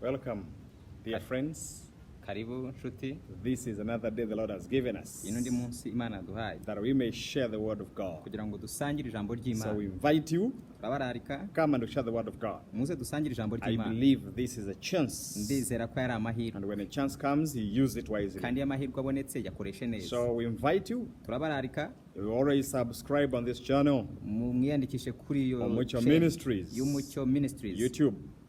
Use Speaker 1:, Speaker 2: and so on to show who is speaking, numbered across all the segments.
Speaker 1: Welcome, dear friends.
Speaker 2: Karibu nshuti.
Speaker 1: This is another day the Lord has given us
Speaker 2: Inundi munsi Imana yaduhaye
Speaker 1: that we may share the word of God.
Speaker 2: kugira ngo dusangire ijambo
Speaker 1: So
Speaker 2: ry'Imana.
Speaker 1: we invite you,
Speaker 2: Turabararika
Speaker 1: come and share the word of God.
Speaker 2: muze dusangire ijambo
Speaker 1: I
Speaker 2: ry'Imana.
Speaker 1: believe this is a chance.
Speaker 2: Ndizera ko yari amahirwe
Speaker 1: And when a chance comes, you use it wisely.
Speaker 2: kandi amahirwe abonetse yakoreshe neza.
Speaker 1: So we invite you.
Speaker 2: Turabararika
Speaker 1: You already subscribe on this channel,
Speaker 2: mwiyandikishe kuri iyo
Speaker 1: Umucyo
Speaker 2: channel
Speaker 1: Ministries,
Speaker 2: y'Umucyo Ministries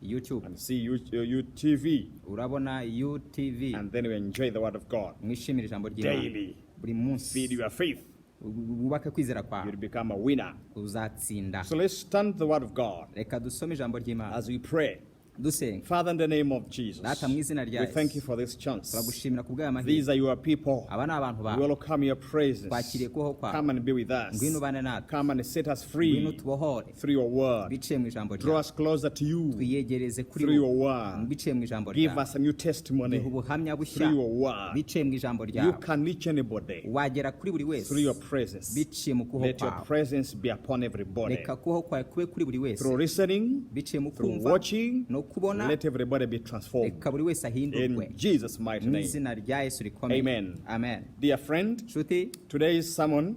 Speaker 1: YouTube, and see UTV,
Speaker 2: urabona UTV
Speaker 1: and then we enjoy the word of God.
Speaker 2: mwishimira ijambo ry'Imana
Speaker 1: Daily.
Speaker 2: buri munsi.
Speaker 1: Feed your faith.
Speaker 2: Wubake kwizera kwawe
Speaker 1: You'll become a winner.
Speaker 2: uzatsinda.
Speaker 1: So let's stand the word of God
Speaker 2: Reka dusome ijambo ry'Imana
Speaker 1: as we pray.
Speaker 2: dusenga.
Speaker 1: Father, in the name of Jesus,
Speaker 2: Data mu izina rya
Speaker 1: we
Speaker 2: Yesu
Speaker 1: thank you for this chance.
Speaker 2: turagushimira ku bw'aya
Speaker 1: These
Speaker 2: mahirwe.
Speaker 1: are your people.
Speaker 2: Aba ni abantu
Speaker 1: We
Speaker 2: bawe
Speaker 1: welcome your presence.
Speaker 2: twakiriye kubaho kwawe.
Speaker 1: Come and be with us.
Speaker 2: Ngwino ubane natwe.
Speaker 1: Come and set us
Speaker 2: Ngwino
Speaker 1: free
Speaker 2: tubohore
Speaker 1: through your word.
Speaker 2: biciye mu ijambo
Speaker 1: Draw
Speaker 2: ryawe.
Speaker 1: us closer to you
Speaker 2: Twiyegereze kuri
Speaker 1: through your
Speaker 2: wowe
Speaker 1: word.
Speaker 2: biciye mu ijambo
Speaker 1: Give
Speaker 2: ryawe.
Speaker 1: us a new testimony
Speaker 2: Giha ubuhamya bushya
Speaker 1: through your word.
Speaker 2: biciye mu ijambo
Speaker 1: You
Speaker 2: ryawe.
Speaker 1: can reach anybody
Speaker 2: Wagera kuri buri wese
Speaker 1: through your presence.
Speaker 2: biciye mu kubaho
Speaker 1: Let your
Speaker 2: kwawe.
Speaker 1: presence be upon everybody.
Speaker 2: Reka kubaho kwawe kube kuri buri wese
Speaker 1: Through listening,
Speaker 2: biciye mu
Speaker 1: through
Speaker 2: kumva
Speaker 1: watching,
Speaker 2: no kubona.
Speaker 1: let everybody be transformed.
Speaker 2: Reka buri wese ahindurwe
Speaker 1: In Jesus' mighty
Speaker 2: mu
Speaker 1: name.
Speaker 2: izina rya Yesu rikomeye.
Speaker 1: Amen.
Speaker 2: Amen.
Speaker 1: Dear friend,
Speaker 2: Nshuti,
Speaker 1: today's sermon,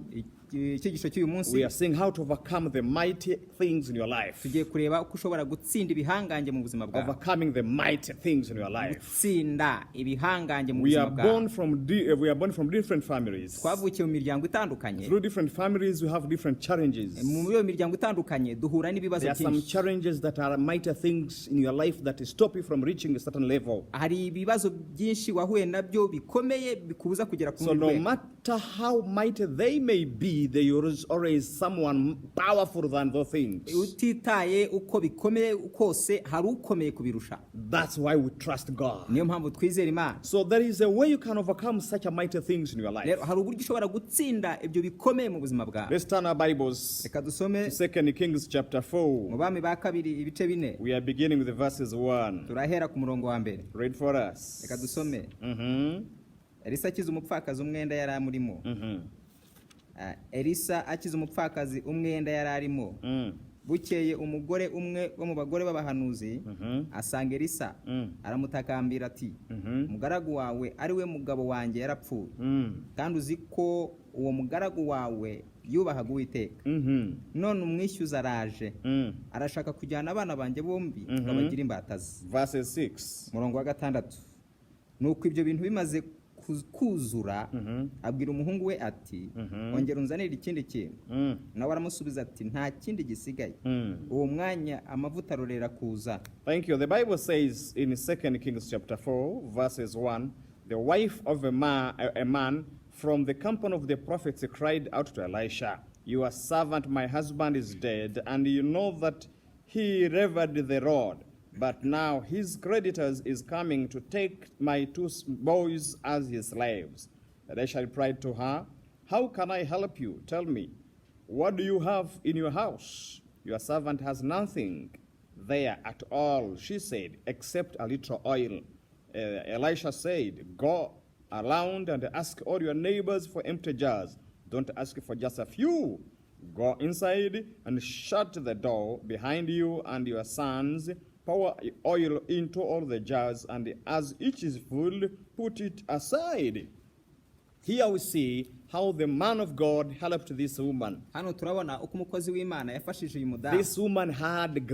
Speaker 2: icyigisho cy'uyu munsi
Speaker 1: we are seeing how to overcome the mighty things in your life.
Speaker 2: tugiye kureba uko ushobora gutsinda ibihangange mu buzima bwawe.
Speaker 1: Overcoming the mighty things in your life.
Speaker 2: Gutsinda ibihangange mu
Speaker 1: We are
Speaker 2: buzima
Speaker 1: born
Speaker 2: bwawe.
Speaker 1: from different families.
Speaker 2: Twavukiye mu miryango itandukanye.
Speaker 1: Through different families, we have different challenges.
Speaker 2: Mu iyo miryango itandukanye duhura n'ibibazo
Speaker 1: There are some
Speaker 2: byinshi.
Speaker 1: challenges that are mighty things in your life that stop you from reaching a certain level.
Speaker 2: Hari ibibazo byinshi wahuye nabyo bikomeye bikubuza kugera ku
Speaker 1: So no
Speaker 2: rwego.
Speaker 1: matter how mighty they may be, there is always someone powerful than those things.
Speaker 2: Utitaye uko bikomeye kose hari ukomeye kubirusha.
Speaker 1: That's why we trust God.
Speaker 2: Niyo mpamvu twizera Imana.
Speaker 1: So there is a way you can overcome such a mighty things in your life.
Speaker 2: Rero hari uburyo ushobora gutsinda ibyo bikomeye mu buzima bwawe.
Speaker 1: Let's turn our Bibles
Speaker 2: Reka dusome
Speaker 1: to 2 Kings chapter 4.
Speaker 2: mu Bami ba kabiri ibice 4.
Speaker 1: We are beginning with the verses 1.
Speaker 2: Turahera ku murongo wa mbere.
Speaker 1: Read for us.
Speaker 2: Reka dusome. Elisa akiza umupfakazi umwenda yari amurimo. Elisa akiza umupfakazi umwenda yari arimo. Bukeye umugore umwe wo mu bagore b'abahanuzi asanga Elisa aramutakambira ati umugaragu wawe ari we mugabo wanjye yarapfuye kandi uzi ko uwo mugaragu wawe yubahaga Uwiteka none umwishyuza araje arashaka kujyana abana banjye bombi tukabagira imbatazi.
Speaker 1: Verses 6.
Speaker 2: Murongo wa 6. Nuko ibyo bintu bimaze kuzura abwira umuhungu we ati ongera unzanire ikindi kintu. Nawe aramusubiza ati nta kindi gisigaye. Uwo mwanya amavuta arorera kuza.
Speaker 1: Thank you. The Bible says in 2 Kings chapter 4 verses 1, the wife of a man from the company of the prophets cried out to Elisha, your servant my husband is dead, and you know that he revered the Lord. But now his creditors is coming to take my 2 boys as his slaves. Elisha replied to her, how can I help you? Tell me, what do you have in your house? Your servant has nothing there at all, she said, except a little oil. Elisha said, go around and ask all your neighbors for empty jars. Don't ask for just a few. Go inside and shut the door behind you and your sons. Pour oil into all the jars, and as each is full, put it aside. Here we see how the man of God helped this woman.
Speaker 2: Hano turabona uko umukozi w'Imana yafashije uyu mudamu.
Speaker 1: This woman had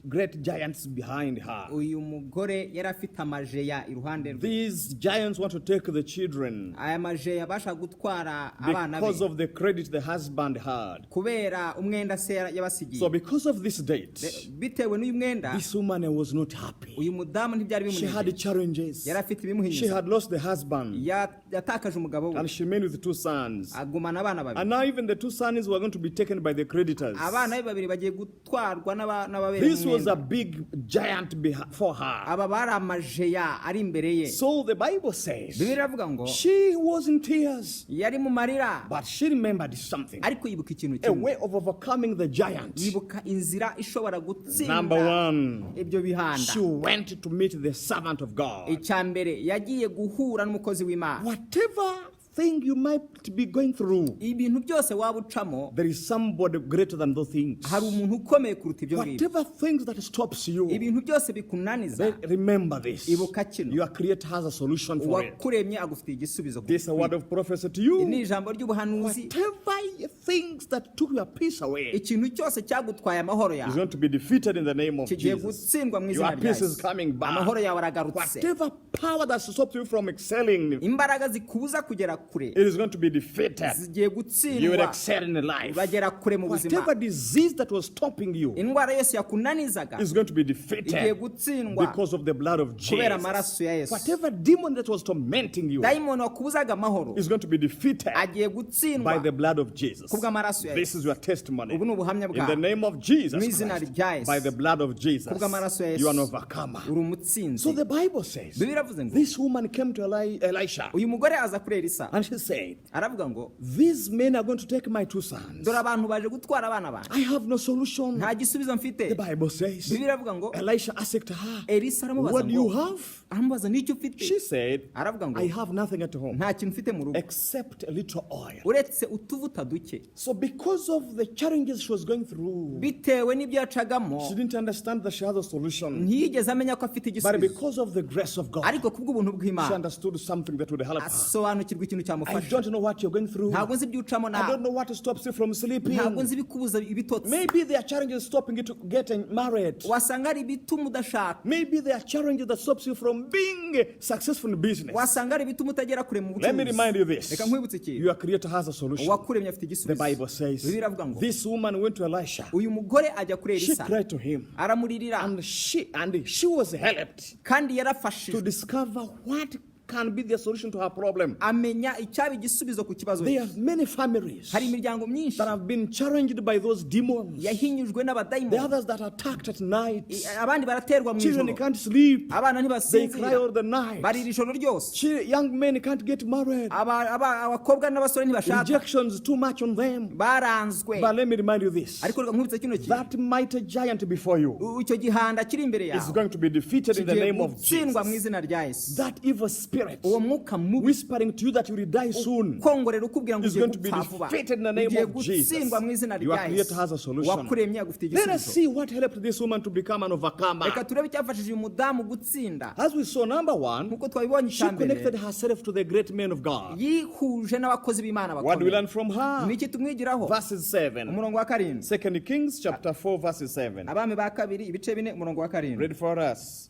Speaker 1: great giants behind her.
Speaker 2: Uyu mugore yari afite amajeya iruhande rwe.
Speaker 1: These giants want to take the children
Speaker 2: Aya majeya basha gutwara abana
Speaker 1: because
Speaker 2: be
Speaker 1: of the credit the husband had.
Speaker 2: kubera umwenda se
Speaker 1: So
Speaker 2: yabasigiye.
Speaker 1: because of this date,
Speaker 2: Bitewe n'uyu mwenda
Speaker 1: this woman was not happy.
Speaker 2: uyu mudamu ntibyari
Speaker 1: She had
Speaker 2: bimuneze.
Speaker 1: challenges.
Speaker 2: Yari afite
Speaker 1: She
Speaker 2: ibimuhinyuza.
Speaker 1: had lost the husband,
Speaker 2: Yatakaje umugabo we.
Speaker 1: and she remained with 2 sons.
Speaker 2: Agumana abana babiri.
Speaker 1: And now even the 2 sons were going to be taken by the creditors.
Speaker 2: Abana be babiri bagiye gutwarwa n'ababere
Speaker 1: This was a
Speaker 2: umwenda.
Speaker 1: big giant for her.
Speaker 2: Aba bari amajeya ari imbere ye.
Speaker 1: So the Bible says
Speaker 2: Bibiliya iravuga ngo
Speaker 1: she was in tears,
Speaker 2: yari mu marira
Speaker 1: but she remembered something.
Speaker 2: ariko yibuka ikintu
Speaker 1: A
Speaker 2: kimwe.
Speaker 1: way of overcoming the giant.
Speaker 2: Yibuka inzira ishobora gutsinda
Speaker 1: Number 1,
Speaker 2: ibyo bihanda.
Speaker 1: she went to meet the servant of God.
Speaker 2: Icya mbere yagiye guhura n'umukozi w'Imana.
Speaker 1: Whatever thing you might be going through,
Speaker 2: ibintu byose waba ucamo
Speaker 1: there is somebody greater than those things.
Speaker 2: hari umuntu ukomeye kuruta ibyo ngibyo.
Speaker 1: Whatever things that stops you,
Speaker 2: ibintu byose bikunaniza
Speaker 1: remember this.
Speaker 2: ibuka kino,
Speaker 1: Your Creator has a solution for it.
Speaker 2: uwakuremye agufitiye igisubizo.
Speaker 1: This is a word of prophecy to
Speaker 2: Iri
Speaker 1: you.
Speaker 2: ni ijambo ry'ubuhanuzi.
Speaker 1: Whatever things that took your peace away
Speaker 2: ikintu cyose cyagutwaye amahoro
Speaker 1: is
Speaker 2: yawe
Speaker 1: going to be defeated in the name of
Speaker 2: kigiye
Speaker 1: Jesus.
Speaker 2: gutsindwa mu
Speaker 1: Your
Speaker 2: izina rya
Speaker 1: peace is
Speaker 2: Yesu.
Speaker 1: coming back.
Speaker 2: amahoro yawe aragarutse.
Speaker 1: Whatever power that stops you from excelling,
Speaker 2: imbaraga zikubuza kugera kure
Speaker 1: it is going to be defeated.
Speaker 2: zigiye
Speaker 1: You will
Speaker 2: gutsindwa,
Speaker 1: excel in life.
Speaker 2: bagera kure mu buzima.
Speaker 1: Whatever disease that was stopping you
Speaker 2: indwara yose yakunanizaga
Speaker 1: is going to be
Speaker 2: igiye
Speaker 1: defeated
Speaker 2: gutsindwa
Speaker 1: because of the blood of
Speaker 2: kubera
Speaker 1: Jesus.
Speaker 2: amaraso ya Yesu.
Speaker 1: Whatever demon that was tormenting you
Speaker 2: dayimoni wakubuzaga amahoro
Speaker 1: is going to be defeated
Speaker 2: agiye
Speaker 1: by
Speaker 2: gutsindwa
Speaker 1: the blood of Jesus.
Speaker 2: kubw'amaraso ya
Speaker 1: This
Speaker 2: Yesu.
Speaker 1: is your testimony.
Speaker 2: ubu ni ubuhamya
Speaker 1: In the
Speaker 2: bwawe.
Speaker 1: name of Jesus
Speaker 2: Mu izina
Speaker 1: Christ,
Speaker 2: rya Yesu.
Speaker 1: by the blood of Jesus,
Speaker 2: Kubw'amaraso ya Yesu.
Speaker 1: you are an overcomer.
Speaker 2: uri umutsinzi.
Speaker 1: So the Bible says,
Speaker 2: Bibiliya iravuze ngo
Speaker 1: this woman came to Elisha
Speaker 2: uyu mugore aza kuri Elisa
Speaker 1: and she said,
Speaker 2: aravuga ngo
Speaker 1: these men are going to take my 2 sons.
Speaker 2: dore abantu baje gutwara abana banjye,
Speaker 1: I have no solution.
Speaker 2: nta gisubizo mfite.
Speaker 1: The Bible says,
Speaker 2: Bibiliya iravuga ngo
Speaker 1: Elisha asked her,
Speaker 2: Elisa aramubaza
Speaker 1: what do you
Speaker 2: ngo
Speaker 1: have?
Speaker 2: aramubaza n'icyo ufite.
Speaker 1: She said,
Speaker 2: aravuga ngo
Speaker 1: I have nothing at home
Speaker 2: nta kintu mfite mu rugo
Speaker 1: except a little oil.
Speaker 2: uretse utuvuta duke.
Speaker 1: So because of the challenges she was going through,
Speaker 2: bitewe n'ibyo yacagamo
Speaker 1: she didn't understand that she had a solution.
Speaker 2: ntiyigeze amenya ko afite
Speaker 1: But
Speaker 2: igisubizo,
Speaker 1: because of the grace of God,
Speaker 2: ariko kubw'ubuntu
Speaker 1: she
Speaker 2: bw'Imana
Speaker 1: understood something that would help her.
Speaker 2: asobanukirwa ikintu
Speaker 1: I
Speaker 2: cyamufasha.
Speaker 1: don't know what you're going through.
Speaker 2: ntabwo nzi ibyo ucamo
Speaker 1: I
Speaker 2: nawe,
Speaker 1: don't know what stops you from sleeping.
Speaker 2: ntabwo nzi ibikubuza ibitotsi.
Speaker 1: Maybe there are challenges stopping you to getting married.
Speaker 2: wasanga ari ibituma udashaka,
Speaker 1: Maybe there are challenges that stops you from being successful in business.
Speaker 2: wasanga ari ibituma utagera kure mu
Speaker 1: Let me remind you
Speaker 2: bucuruzi.
Speaker 1: this.
Speaker 2: reka nkwibutse ikintu,
Speaker 1: Your Creator has a solution.
Speaker 2: uwakuremye afite
Speaker 1: The
Speaker 2: igisubizo.
Speaker 1: Bible says,
Speaker 2: Bibiliya iravuga ngo
Speaker 1: this woman went to Elisha.
Speaker 2: uyu mugore ajya kuri
Speaker 1: She
Speaker 2: Elisa
Speaker 1: cried to him.
Speaker 2: aramuririra,
Speaker 1: And she was helped
Speaker 2: kandi
Speaker 1: to
Speaker 2: yarafashijwe
Speaker 1: discover what can be the solution to her problem.
Speaker 2: amenya icyaba igisubizo ku kibazo
Speaker 1: There
Speaker 2: cye.
Speaker 1: are many families
Speaker 2: hari imiryango myinshi
Speaker 1: that have been challenged by those demons.
Speaker 2: yahinyujwe
Speaker 1: The
Speaker 2: n'abadayimoni,
Speaker 1: others that are attacked at night.
Speaker 2: abandi baraterwa mu
Speaker 1: Children
Speaker 2: ijoro,
Speaker 1: can't sleep.
Speaker 2: abana
Speaker 1: They cry
Speaker 2: ntibasinzira,
Speaker 1: all the night.
Speaker 2: barira ijoro ryose,
Speaker 1: Young men can't get married.
Speaker 2: abakobwa n'abasore ntibashaka,
Speaker 1: Rejections too much on them.
Speaker 2: baranzwe.
Speaker 1: But let me remind you this.
Speaker 2: ariko reka nkwibutse kino kintu,
Speaker 1: That mighty giant before you
Speaker 2: icyo gihanda kiri imbere
Speaker 1: is
Speaker 2: yawe
Speaker 1: going to be defeated in the
Speaker 2: kigiye
Speaker 1: name of
Speaker 2: gutsindwa mu
Speaker 1: Jesus.
Speaker 2: izina rya Yesu.
Speaker 1: That evil spirit
Speaker 2: uwo mwuka mubi
Speaker 1: whispering to you that you will die soon
Speaker 2: kongorera ukubwira ngo
Speaker 1: is
Speaker 2: ugiye
Speaker 1: going to be
Speaker 2: gupfa vuba,
Speaker 1: defeated in the name
Speaker 2: ugiye
Speaker 1: of Jesus.
Speaker 2: gutsindwa mu izina
Speaker 1: Your
Speaker 2: rya
Speaker 1: Creator has a
Speaker 2: Yesu.
Speaker 1: solution.
Speaker 2: wakuremye agufite
Speaker 1: Let us
Speaker 2: igisubizo.
Speaker 1: see what helped this woman to become an overcomer.
Speaker 2: reka turebe icyafashije uyu mudamu gutsinda.
Speaker 1: As we saw, number one,
Speaker 2: nk'uko twabibonye
Speaker 1: she
Speaker 2: icya
Speaker 1: connected
Speaker 2: mbere,
Speaker 1: herself to the great men of God.
Speaker 2: yihuje n'abakozi b'Imana
Speaker 1: What do we
Speaker 2: bakomeye.
Speaker 1: learn from her?
Speaker 2: ni iki tumwigiraho?
Speaker 1: Verses 7.
Speaker 2: umurongo wa karindwi,
Speaker 1: 2 Kings chapter 4 verses 7.
Speaker 2: abami ba kabiri ibice 4 umurongo wa karindwi.
Speaker 1: Read for us.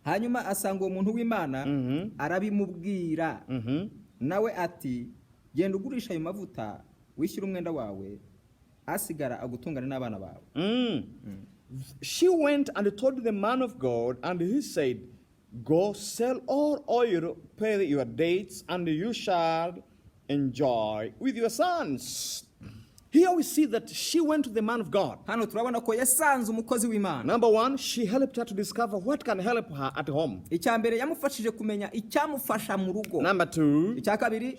Speaker 2: hanyuma asanga uwo muntu w'Imana arabimubwira, nawe ati genda ugurisha ayo mavuta wishyura umwenda wawe, asigara agutungane n'abana bawe.
Speaker 1: She went and told the man of God, and he said, go sell all oil, pay your debts, and you shall enjoy with your sons. Here we see that she went to the man of God.
Speaker 2: hano turabona ko yasanze umukozi w'Imana.
Speaker 1: Number one, she helped her to discover what can help her at home.
Speaker 2: icya mbere yamufashije kumenya icyamufasha mu rugo.
Speaker 1: Number two,
Speaker 2: icya kabiri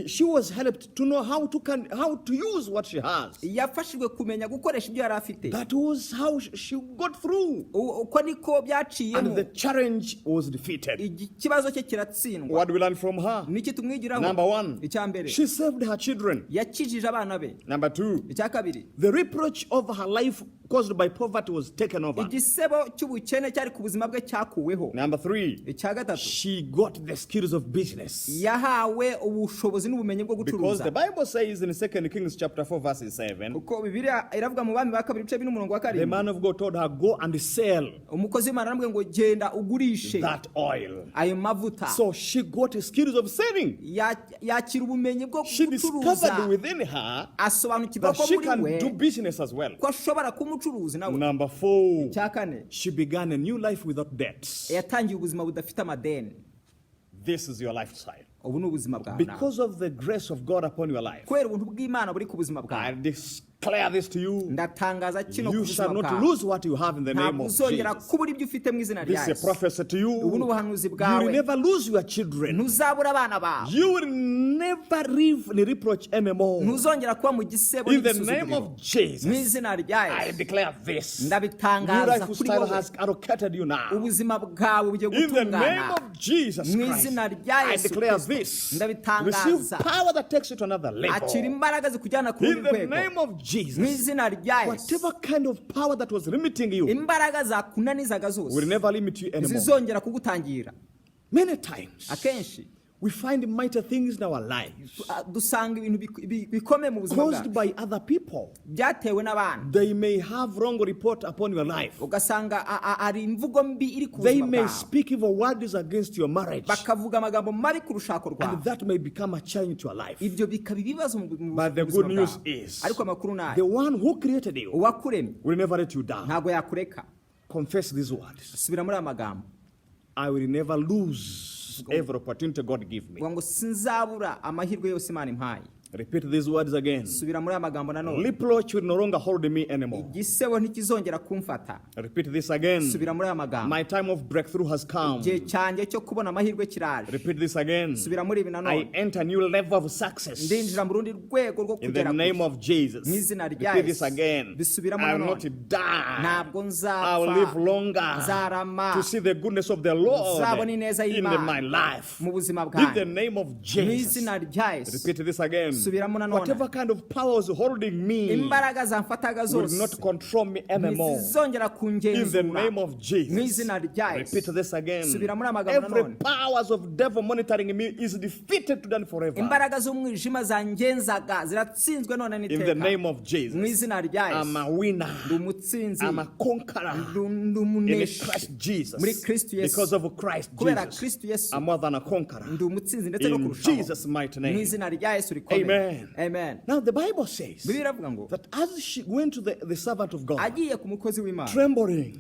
Speaker 1: she was helped to know how to use what she has.
Speaker 2: yafashijwe kumenya gukoresha ibyo yari afite.
Speaker 1: That was how she got through.
Speaker 2: uko niko byaciyemo,
Speaker 1: And the challenge was defeated.
Speaker 2: ikibazo cye kiratsindwa.
Speaker 1: What do we learn from her?
Speaker 2: niki tumwigiraho?
Speaker 1: Number one,
Speaker 2: icya mbere
Speaker 1: she saved her children.
Speaker 2: yakijije abana be.
Speaker 1: Number two,
Speaker 2: icya kabiri
Speaker 1: the reproach of her life caused by poverty was taken over.
Speaker 2: igisebo cy'ubukene cyari ku buzima bwe cyakuweho.
Speaker 1: Number three,
Speaker 2: icya gatatu
Speaker 1: she got the skills of business.
Speaker 2: yahawe ubushobozi n'ubumenyi bwo
Speaker 1: Because the
Speaker 2: gucuruza.
Speaker 1: Bible says in 2 Kings chapter 4 verses 7,
Speaker 2: uko Bibiliya iravuga mu bami ba kabiri ibice 2 umurongo wa
Speaker 1: the
Speaker 2: karindwi,
Speaker 1: man of God told her, go and sell
Speaker 2: umukozi w'Imana aramubwira ngo genda ugurishe
Speaker 1: that oil.
Speaker 2: ayo mavuta.
Speaker 1: So she got the skills of selling.
Speaker 2: yakira ubumenyi bwo
Speaker 1: She
Speaker 2: gucuruza,
Speaker 1: discovered within her
Speaker 2: asobanukirwa
Speaker 1: that
Speaker 2: ko
Speaker 1: she
Speaker 2: muri
Speaker 1: can
Speaker 2: we
Speaker 1: do business as well.
Speaker 2: ko ashobora kuba umucuruzi nawe.
Speaker 1: Number four,
Speaker 2: icya kane
Speaker 1: she began a new life without debts.
Speaker 2: yatangiye ubuzima budafite amadeni.
Speaker 1: This is your lifestyle.
Speaker 2: ubu ni ubuzima bwawe nawe.
Speaker 1: Because of the grace of God upon your life,
Speaker 2: kubera ubuntu bw'Imana buri ku buzima bwawe,
Speaker 1: declare this to you.
Speaker 2: ndatangaza kino ku
Speaker 1: You
Speaker 2: buzima
Speaker 1: shall not
Speaker 2: bwawe
Speaker 1: lose what you have in the name
Speaker 2: ntabwo
Speaker 1: of
Speaker 2: uzongera
Speaker 1: Jesus.
Speaker 2: kubura ibyo ufite mu izina
Speaker 1: This
Speaker 2: rya
Speaker 1: is a
Speaker 2: yesu
Speaker 1: prophecy to
Speaker 2: ubu ni
Speaker 1: you.
Speaker 2: ubuhanuzi
Speaker 1: You will
Speaker 2: bwawe
Speaker 1: never lose your children.
Speaker 2: ntuzabura abana bawe
Speaker 1: You will never live in reproach anymore.
Speaker 2: ntuzongera kuba mu gisebo
Speaker 1: In the name
Speaker 2: n'igisuzuguriro
Speaker 1: of
Speaker 2: mu
Speaker 1: Jesus,
Speaker 2: izina rya
Speaker 1: I
Speaker 2: yesu
Speaker 1: declare this. New
Speaker 2: ndabitangaza
Speaker 1: life
Speaker 2: kuri
Speaker 1: style
Speaker 2: wowe
Speaker 1: has allocated you now.
Speaker 2: ubuzima bwawe bugiye
Speaker 1: In the name
Speaker 2: gutungana
Speaker 1: of Jesus
Speaker 2: mu
Speaker 1: Christ,
Speaker 2: izina rya
Speaker 1: I
Speaker 2: yesu
Speaker 1: declare
Speaker 2: kristo
Speaker 1: this.
Speaker 2: ndabitangaza
Speaker 1: Receive power that takes you to another
Speaker 2: akira
Speaker 1: level.
Speaker 2: imbaraga zikujyana ku
Speaker 1: In
Speaker 2: rundi
Speaker 1: the
Speaker 2: rwego
Speaker 1: name of
Speaker 2: mu
Speaker 1: Jesus,
Speaker 2: izina rya yesu
Speaker 1: whatever kind of power that was limiting you
Speaker 2: imbaraga zakunanizaga
Speaker 1: will
Speaker 2: zose
Speaker 1: never limit you anymore.
Speaker 2: zizongera kugutangira
Speaker 1: Many times,
Speaker 2: akenshi
Speaker 1: we find mighty things in our lives
Speaker 2: dusanga ibintu bikomeye mu buzima
Speaker 1: caused
Speaker 2: bwacu
Speaker 1: by other people.
Speaker 2: byatewe n'abantu
Speaker 1: They may have wrong report upon your life.
Speaker 2: ugasanga hari imvugo mbi iri ku
Speaker 1: They
Speaker 2: buzima
Speaker 1: may
Speaker 2: bwawe
Speaker 1: speak evil words against your marriage,
Speaker 2: bakavuga amagambo mabi ku rushako
Speaker 1: and
Speaker 2: rwawe
Speaker 1: that may become a challenge to your life.
Speaker 2: ibyo bikaba ibibazo mu
Speaker 1: But the
Speaker 2: buzima
Speaker 1: good news
Speaker 2: bwawe
Speaker 1: is,
Speaker 2: ariko amakuru
Speaker 1: the
Speaker 2: nayo
Speaker 1: one who created you
Speaker 2: uwakuremye
Speaker 1: will never let you down.
Speaker 2: ntabwo yakureka
Speaker 1: Confess these words.
Speaker 2: subira muri aya magambo
Speaker 1: I will never lose every opportunity God give me.
Speaker 2: uvuga ngo sinzabura amahirwe yose imana impaye
Speaker 1: Repeat these words again.
Speaker 2: subira muri aya magambo nanone
Speaker 1: Reproach will no longer hold me anymore.
Speaker 2: igisebo ntikizongera kumfata
Speaker 1: Repeat this again.
Speaker 2: subira muri aya magambo
Speaker 1: My time of breakthrough has come.
Speaker 2: igihe cyanjye cyo kubona amahirwe kiraje
Speaker 1: Repeat this again.
Speaker 2: subira muri ibi
Speaker 1: I
Speaker 2: nanone
Speaker 1: enter a new level of success.
Speaker 2: ndinjira mu rundi rwego rwo
Speaker 1: In the
Speaker 2: kugera
Speaker 1: name
Speaker 2: kure
Speaker 1: of Jesus.
Speaker 2: mu izina rya
Speaker 1: Repeat this
Speaker 2: yesu
Speaker 1: again.
Speaker 2: bisubiramo
Speaker 1: I will
Speaker 2: nanone
Speaker 1: not die.
Speaker 2: ntabwo
Speaker 1: I will live
Speaker 2: nzapfa
Speaker 1: longer
Speaker 2: nzarama
Speaker 1: to see the goodness of the Lord
Speaker 2: nzabona ineza
Speaker 1: in
Speaker 2: y'Imana
Speaker 1: my life.
Speaker 2: mu buzima
Speaker 1: In the
Speaker 2: bwawe
Speaker 1: name of
Speaker 2: mu
Speaker 1: Jesus.
Speaker 2: izina rya yesu
Speaker 1: Repeat this again.
Speaker 2: subiramo nanone
Speaker 1: Whatever kind of power is holding me
Speaker 2: imbaraga zamfataga
Speaker 1: will
Speaker 2: zose
Speaker 1: not control me anymore.
Speaker 2: ntizizongera
Speaker 1: In the
Speaker 2: kungenzura
Speaker 1: name of
Speaker 2: mu
Speaker 1: Jesus.
Speaker 2: izina rya yesu
Speaker 1: Repeat this again.
Speaker 2: subira muri amagambo
Speaker 1: Every
Speaker 2: nanone
Speaker 1: powers of devil monitoring me is defeated today and forever.
Speaker 2: imbaraga z'umwijima zangenzaga ziratsinzwe none
Speaker 1: In the
Speaker 2: n'iteka
Speaker 1: name of
Speaker 2: mu
Speaker 1: Jesus.
Speaker 2: izina rya
Speaker 1: I'm
Speaker 2: yesu
Speaker 1: a winner.
Speaker 2: ndi umutsinzi
Speaker 1: I'm a conqueror.
Speaker 2: ndi
Speaker 1: In
Speaker 2: umuneshi
Speaker 1: Christ Jesus.
Speaker 2: muri kristo yesu
Speaker 1: Because of Christ
Speaker 2: kubera
Speaker 1: Jesus.
Speaker 2: kristo yesu
Speaker 1: I'm more than a conqueror.
Speaker 2: ndi umutsinzi ndetse no
Speaker 1: In
Speaker 2: kurushaho
Speaker 1: Jesus' mighty
Speaker 2: mu
Speaker 1: name.
Speaker 2: izina rya yesu rikomeye
Speaker 1: Amen.
Speaker 2: amen
Speaker 1: Now the Bible says
Speaker 2: bibiliya iravuga ngo
Speaker 1: that as she went to the servant of God,
Speaker 2: agiye ku mukozi w'imana
Speaker 1: trembling,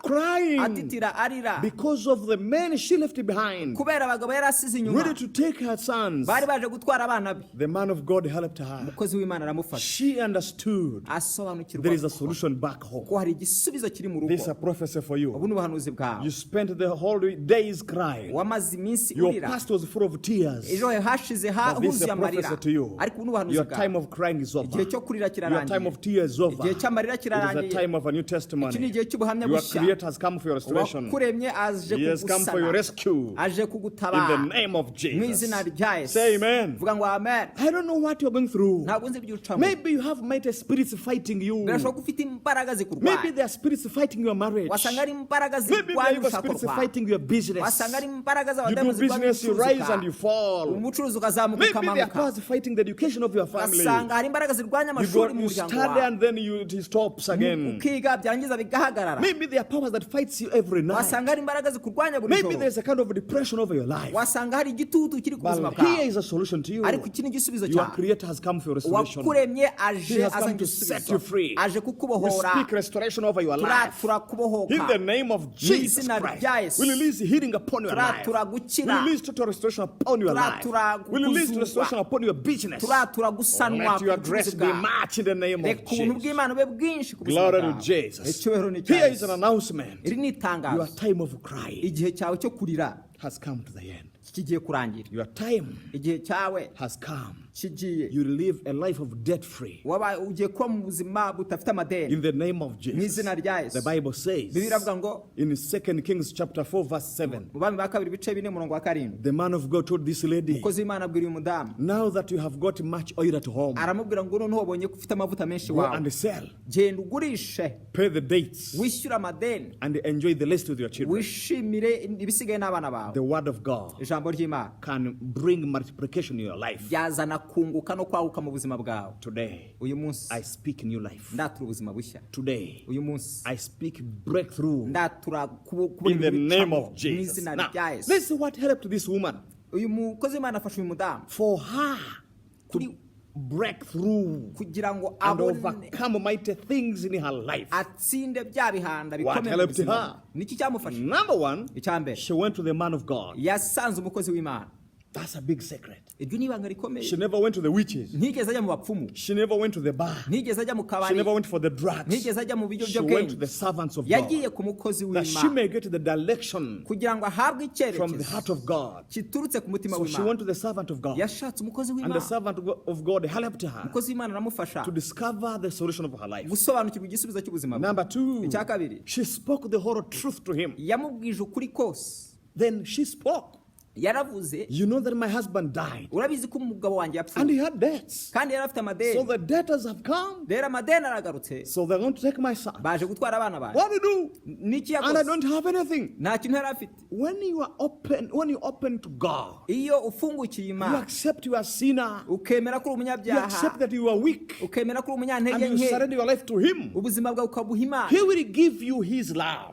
Speaker 1: crying,
Speaker 2: atitira arira
Speaker 1: because of the men she left behind,
Speaker 2: kubera abagabo yari asize inyuma
Speaker 1: ready to take her sons,
Speaker 2: bari baje gutwara abana be
Speaker 1: the man of God helped her.
Speaker 2: umukozi w'imana aramufasha
Speaker 1: She understood
Speaker 2: asobanukirwa
Speaker 1: there is a solution back home.
Speaker 2: ko hari igisubizo kiri mu
Speaker 1: This is
Speaker 2: rugo
Speaker 1: a prophecy for you.
Speaker 2: ubu ni ubuhanuzi bwawe
Speaker 1: You spent the whole days crying.
Speaker 2: wamaze iminsi
Speaker 1: Your
Speaker 2: urira
Speaker 1: past was full of tears.
Speaker 2: ejo hashize
Speaker 1: But this is
Speaker 2: huzuye
Speaker 1: a prophecy
Speaker 2: amarira
Speaker 1: to you.
Speaker 2: ariko ubu ni ubuhanuzi
Speaker 1: Your
Speaker 2: bwawe
Speaker 1: time of crying is over.
Speaker 2: igihe cyo kurira
Speaker 1: Your time
Speaker 2: kirarangiye
Speaker 1: of tears is over.
Speaker 2: igihe cy'amarira
Speaker 1: It is a
Speaker 2: kirarangiye
Speaker 1: time of a new
Speaker 2: iki ni
Speaker 1: testimony.
Speaker 2: igihe cy'ubuhamya
Speaker 1: Your
Speaker 2: bushya
Speaker 1: Creator has come for your restoration.
Speaker 2: uwakuremye aje
Speaker 1: He has come for your
Speaker 2: kugusana
Speaker 1: rescue.
Speaker 2: aje
Speaker 1: In
Speaker 2: kugutabara
Speaker 1: the name of
Speaker 2: mu
Speaker 1: Jesus.
Speaker 2: izina rya yesu
Speaker 1: Say amen.
Speaker 2: vuga ngo amen
Speaker 1: I don't know what you're going through.
Speaker 2: ntabwo nzi ibyo ucamo
Speaker 1: Maybe you have mighty spirits fighting you.
Speaker 2: birashoboka ko ufite imbaraga
Speaker 1: Maybe
Speaker 2: zikurwanya
Speaker 1: there are spirits fighting your marriage.
Speaker 2: wasanga ari imbaraga
Speaker 1: Maybe there
Speaker 2: zirwanya
Speaker 1: are
Speaker 2: urushako
Speaker 1: spirits
Speaker 2: rwawe
Speaker 1: fighting your business.
Speaker 2: wasanga ari imbaraga
Speaker 1: You
Speaker 2: z'abadamu
Speaker 1: do
Speaker 2: zirwanya
Speaker 1: business, you rise and you
Speaker 2: ubucuruzi
Speaker 1: fall.
Speaker 2: umucuruzi ukazamuka
Speaker 1: Maybe there are
Speaker 2: ukamanuka
Speaker 1: powers fighting the education of your family.
Speaker 2: wasanga hari imbaraga zirwanya
Speaker 1: You go,
Speaker 2: amashuri mu
Speaker 1: you
Speaker 2: muryango
Speaker 1: study
Speaker 2: wawe
Speaker 1: and then it stops again.
Speaker 2: ukiga byangiza bigahagarara
Speaker 1: Maybe there are powers that fights you every night.
Speaker 2: wasanga hari imbaraga zikurwanya buri
Speaker 1: Maybe
Speaker 2: joro
Speaker 1: there's a kind of depression over your life.
Speaker 2: wasanga hari igitutu kiri ku buzima
Speaker 1: But here
Speaker 2: bwawe
Speaker 1: is a solution to you.
Speaker 2: ariko iki ni igisubizo
Speaker 1: Your
Speaker 2: cyawe
Speaker 1: Creator has come for your restoration.
Speaker 2: uwakuremye
Speaker 1: He
Speaker 2: aje
Speaker 1: has come
Speaker 2: azanye
Speaker 1: to set
Speaker 2: igisubizo
Speaker 1: you free.
Speaker 2: aje
Speaker 1: We
Speaker 2: kukubohora
Speaker 1: speak restoration over your life.
Speaker 2: turakubohoka
Speaker 1: In the name of Jesus
Speaker 2: izina
Speaker 1: Christ,
Speaker 2: rya Yesu.
Speaker 1: we release healing upon your life. We
Speaker 2: gukira
Speaker 1: release total restoration upon your life. We release restoration upon your business.
Speaker 2: gusanwa
Speaker 1: Let your grace be much in the name of
Speaker 2: reka ubuntu
Speaker 1: Jesus.
Speaker 2: bw'imana bube bwinshi ku buzima
Speaker 1: Glory to
Speaker 2: bwawe
Speaker 1: Jesus.
Speaker 2: icyubahiro ni
Speaker 1: Here
Speaker 2: icya
Speaker 1: is an
Speaker 2: Yesu.
Speaker 1: announcement.
Speaker 2: iri ni
Speaker 1: Your
Speaker 2: itangazo
Speaker 1: time of crying
Speaker 2: igihe cyawe cyo kurira
Speaker 1: has come to the end.
Speaker 2: kigiye kurangira
Speaker 1: Your time
Speaker 2: igihe cyawe
Speaker 1: has come.
Speaker 2: kigiye
Speaker 1: You live a life of debt free.
Speaker 2: waba ugiye kuba mu buzima budafite amadeni
Speaker 1: In the name of
Speaker 2: mu
Speaker 1: Jesus.
Speaker 2: izina rya Yesu.
Speaker 1: The Bible says
Speaker 2: bibiliya iravuga ngo
Speaker 1: in 2 Kings chapter 4 verse 7,
Speaker 2: mu bami ba kabiri ibice 4 umurongo wa 7
Speaker 1: the man of God told this lady,
Speaker 2: umukozi w'imana abwira uyu mudamu
Speaker 1: now that you have got much oil at home,
Speaker 2: aramubwira ngo noneho wabonye ko ufite amavuta menshi
Speaker 1: go
Speaker 2: wawe
Speaker 1: and sell,
Speaker 2: genda ugurishe
Speaker 1: pay the dates,
Speaker 2: wishyure amadeni
Speaker 1: and enjoy the rest with your children.
Speaker 2: wishimire ibisigaye n'abana bawe
Speaker 1: The word of God
Speaker 2: ijambo ry'imana
Speaker 1: can bring multiplication in your life.
Speaker 2: byazana kunguka no kwaguka mu buzima bwawe
Speaker 1: Today,
Speaker 2: uyu munsi
Speaker 1: I speak new life.
Speaker 2: ndatura ubuzima bushya
Speaker 1: Today,
Speaker 2: uyu munsi
Speaker 1: I speak breakthrough
Speaker 2: ndatura kubura
Speaker 1: in the
Speaker 2: ibintu
Speaker 1: name
Speaker 2: bicamo
Speaker 1: of
Speaker 2: mu
Speaker 1: Jesus.
Speaker 2: izina
Speaker 1: Now,
Speaker 2: rya Yesu.
Speaker 1: let's see what helped this woman.
Speaker 2: uyu mukozi w'imana afashe uyu mudamu
Speaker 1: For her to
Speaker 2: Kuri-
Speaker 1: break through
Speaker 2: kugira ngo
Speaker 1: and
Speaker 2: abone
Speaker 1: overcome mighty things in her life.
Speaker 2: atsinde bya bihanda
Speaker 1: What
Speaker 2: bikomeye mu
Speaker 1: helped
Speaker 2: buzima
Speaker 1: her?
Speaker 2: niki cyamufashe
Speaker 1: Number one,
Speaker 2: icya mbere
Speaker 1: she went to the man of God.
Speaker 2: yasanze umukozi w'imana
Speaker 1: That's a big secret.
Speaker 2: iryo ni ibanga rikomeye.
Speaker 1: She never went to the witches.
Speaker 2: Ntigeze ajya mu bapfumu.
Speaker 1: She never went to the bar.
Speaker 2: Ntigeze ajya mu
Speaker 1: She
Speaker 2: kabari.
Speaker 1: never went for the drugs.
Speaker 2: Ntigeze ajya mu
Speaker 1: She went to the
Speaker 2: biyobyabwenge.
Speaker 1: servants of God.
Speaker 2: Yagiye ku mukozi
Speaker 1: That she
Speaker 2: w'Imana
Speaker 1: may get the direction
Speaker 2: kugira ngo ahabwe
Speaker 1: from the
Speaker 2: icyerekezo
Speaker 1: heart of God.
Speaker 2: kiturutse ku mutima
Speaker 1: So she
Speaker 2: w'Imana.
Speaker 1: went to the servant of God.
Speaker 2: Yashatse umukozi
Speaker 1: And the
Speaker 2: w'Imana.
Speaker 1: servant of God helped her
Speaker 2: Umukozi w'Imana aramufasha
Speaker 1: to discover the solution of her life.
Speaker 2: gusobanukirwa igisubizo cy'ubuzima bwe.
Speaker 1: Number two,
Speaker 2: Icya kabiri,
Speaker 1: she spoke the whole truth to him.
Speaker 2: yamubwije ukuri kose.
Speaker 1: Then she spoke.
Speaker 2: Yaravuze,
Speaker 1: You know that my husband died
Speaker 2: urabizi ko umugabo wanjye
Speaker 1: and he
Speaker 2: yapfuye
Speaker 1: had debts.
Speaker 2: kandi yari afite
Speaker 1: So
Speaker 2: amadeni.
Speaker 1: the debtors have come.
Speaker 2: Rero amadeni aragarutse,
Speaker 1: So they're going to take my son.
Speaker 2: baje gutwara abana banjye.
Speaker 1: What do you do?
Speaker 2: Niki
Speaker 1: And I
Speaker 2: yakoze?
Speaker 1: don't have anything.
Speaker 2: Nta kintu yari afite.
Speaker 1: When you open to God,
Speaker 2: Iyo ufungukiye
Speaker 1: you
Speaker 2: Imana,
Speaker 1: accept you are a sinner.
Speaker 2: ukemera ko uri
Speaker 1: You
Speaker 2: umunyabyaha,
Speaker 1: accept that you are weak.
Speaker 2: ukemera ko uri
Speaker 1: And
Speaker 2: umunyantege
Speaker 1: you
Speaker 2: nke,
Speaker 1: surrender your life to Him.
Speaker 2: ubuzima bwawe ukabuha Imana,
Speaker 1: He will give you His love.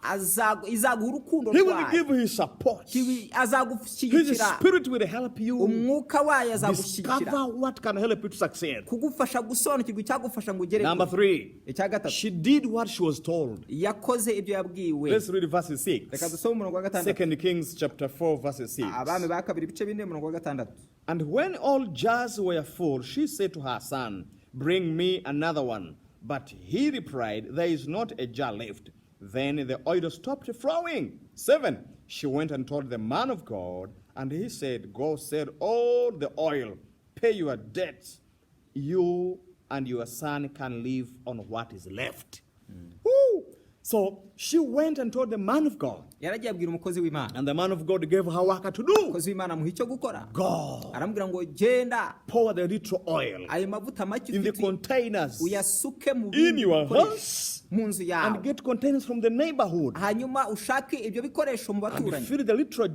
Speaker 2: izaguha urukundo
Speaker 1: He will
Speaker 2: rwayo,
Speaker 1: give you His support. His
Speaker 2: azagushyigikira,
Speaker 1: Spirit will help you
Speaker 2: umwuka wayo azagushyigikira,
Speaker 1: discover what can help you to succeed.
Speaker 2: kugufasha gusobanukirwa icyagufasha ngo ugere
Speaker 1: Number
Speaker 2: kure.
Speaker 1: three,
Speaker 2: Icya gatatu,
Speaker 1: she did what she was told.
Speaker 2: yakoze ibyo yabwiwe.
Speaker 1: Let's read verse
Speaker 2: Reka
Speaker 1: 6.
Speaker 2: dusome umurongo wa gatandatu.
Speaker 1: 2 Kings chapter 4 verse 6.
Speaker 2: Abami ba kabiri ibice bine umurongo wa gatandatu.
Speaker 1: And when all jars were full, she said to her son, Bring me another one. But he replied, There is not a jar left. Then the oil stopped flowing. 7. She went and told the man of God, and he said, Go sell all the oil, pay your debts. You and your son can live on what is left. Woo! So she went and told the man of God,
Speaker 2: Yaragiye abwira umukozi w'Imana.
Speaker 1: and the man of God gave her work to do.
Speaker 2: Umukozi w'Imana amuha icyo gukora.
Speaker 1: God,
Speaker 2: Aramubwira ngo genda
Speaker 1: pour the little oil
Speaker 2: ayo mavuta make
Speaker 1: in the
Speaker 2: ufite
Speaker 1: containers
Speaker 2: uyasuke mu
Speaker 1: in your
Speaker 2: bikoresho
Speaker 1: house
Speaker 2: mu nzu
Speaker 1: and
Speaker 2: yawe,
Speaker 1: get containers from the neighborhood
Speaker 2: hanyuma ushake ibyo bikoresho mu
Speaker 1: and
Speaker 2: baturanyi,
Speaker 1: fill the little